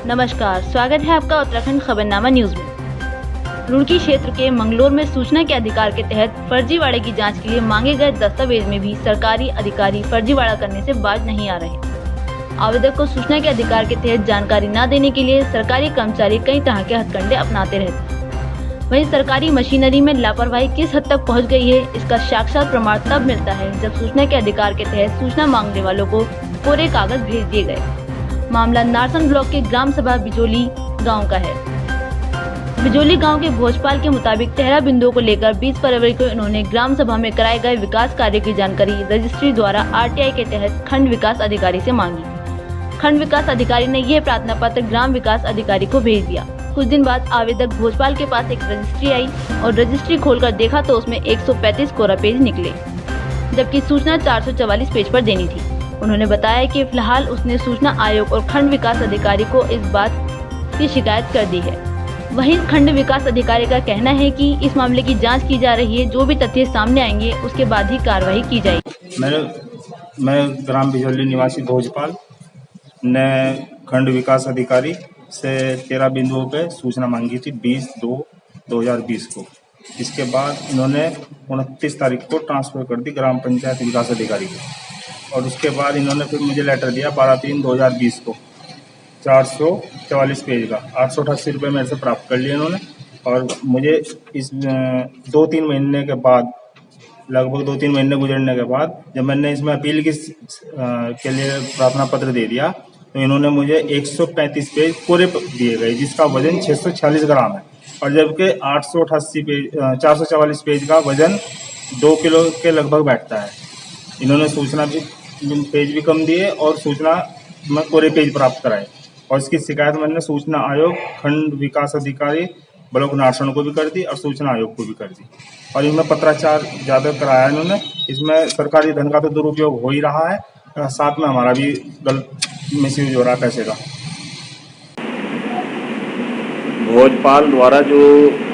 नमस्कार, स्वागत है आपका उत्तराखंड खबरनामा न्यूज में। रुड़की क्षेत्र के मंगलोर में सूचना के अधिकार के तहत फर्जीवाड़े की जांच के लिए मांगे गए दस्तावेज में भी सरकारी अधिकारी फर्जीवाड़ा करने से बाज नहीं आ रहे। आवेदक को सूचना के अधिकार के तहत जानकारी न देने के लिए सरकारी कर्मचारी कई तरह के हथकंडे अपनाते रहते हैं। वहीं सरकारी मशीनरी में लापरवाही किस हद तक पहुँच गई है, इसका साक्षात प्रमाण तब मिलता है जब सूचना के अधिकार के तहत सूचना मांगने वालों को कोरे कागज भेज दिए गए। मामला नारसन ब्लॉक के ग्राम सभा बिजोली गांव का है। बिजोली गांव के भोजपाल के मुताबिक 13 बिंदुओं को लेकर 20 फरवरी को इन्होंने ग्राम सभा में कराए गए विकास कार्य की जानकारी रजिस्ट्री द्वारा आरटीआई के तहत खंड विकास अधिकारी से मांगी। खंड विकास अधिकारी ने यह प्रार्थना पत्र ग्राम विकास अधिकारी को भेज दिया। कुछ दिन बाद आवेदक भोजपाल के पास एक रजिस्ट्री आई और रजिस्ट्री खोलकर देखा तो उसमें 135 कोरा पेज निकले, जबकि सूचना 444 पेज पर देनी थी। उन्होंने बताया कि फिलहाल उसने सूचना आयोग और खंड विकास अधिकारी को इस बात की शिकायत कर दी है। वहीं खंड विकास अधिकारी का कहना है कि इस मामले की जांच की जा रही है, जो भी तथ्य सामने आएंगे उसके बाद ही कार्रवाई की जाएगी। मैं ग्राम बिजोली निवासी भोजपाल ने खंड विकास अधिकारी से 13 बिंदुओं पे सूचना मांगी थी 20/2/2020 को। इसके बाद इन्होंने 29 तारीख को ट्रांसफर कर दी ग्राम पंचायत विकास अधिकारी को, और उसके बाद इन्होंने फिर मुझे लेटर दिया 12/3/2020 को 444 पेज का 888 रुपये मेरे से प्राप्त कर लिए इन्होंने। और मुझे इस 2-3 महीने के बाद, लगभग 2-3 महीने गुजरने के बाद, जब मैंने इसमें अपील के लिए प्रार्थना पत्र दे दिया तो इन्होंने मुझे 135 पेज कोरे दिए गए, जिसका वजन 646 ग्राम है, और जबकि 888 पेज 444 पेज का वजन 2 किलो के लगभग बैठता है। इन्होंने सूचना भी पेज भी कम दिए और सूचना में कोरे पेज प्राप्त कराए, और इसकी शिकायत मैंने सूचना आयोग खंड विकास अधिकारी ब्लॉक नारसन को भी कर दी और सूचना आयोग को भी कर दी। और इनमें पत्राचार ज़्यादा कराया इन्होंने। इसमें सरकारी धन का तो दुरुपयोग हो ही रहा है, साथ में हमारा भी गलत मिसयूज हो रहा है पैसे का। भोजपाल द्वारा जो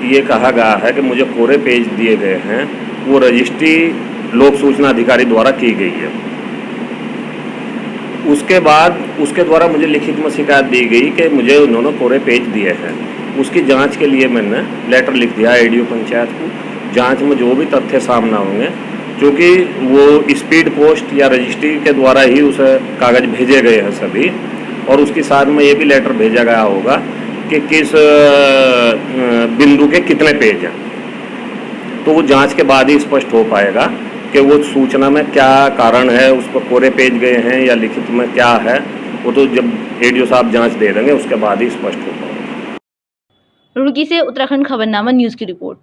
ये कहा गया है कि मुझे कोरे पेज दिए गए हैं, वो रजिस्ट्री लोक सूचना अधिकारी द्वारा की गई है। उसके बाद उसके द्वारा मुझे लिखित में शिकायत दी गई कि मुझे उन्होंने कोरे पेज दिए हैं। उसकी जांच के लिए मैंने लेटर लिख दिया एडीओ पंचायत को। जांच में जो भी तथ्य सामने होंगे, क्योंकि वो स्पीड पोस्ट या रजिस्ट्री के द्वारा ही उसे कागज़ भेजे गए हैं सभी, और उसके साथ में ये भी लेटर भेजा गया होगा कि किस बिंदु के कितने पेज हैं। तो वो जांच के बाद ही स्पष्ट हो पाएगा कि वो सूचना में क्या कारण है, उस पर कोरे पेज गए हैं या लिखित में क्या है। वो तो जब एडीओ साहब जांच दे देंगे उसके बाद ही स्पष्ट हो पाएगा। रुड़की से उत्तराखंड खबरनामा न्यूज की रिपोर्ट।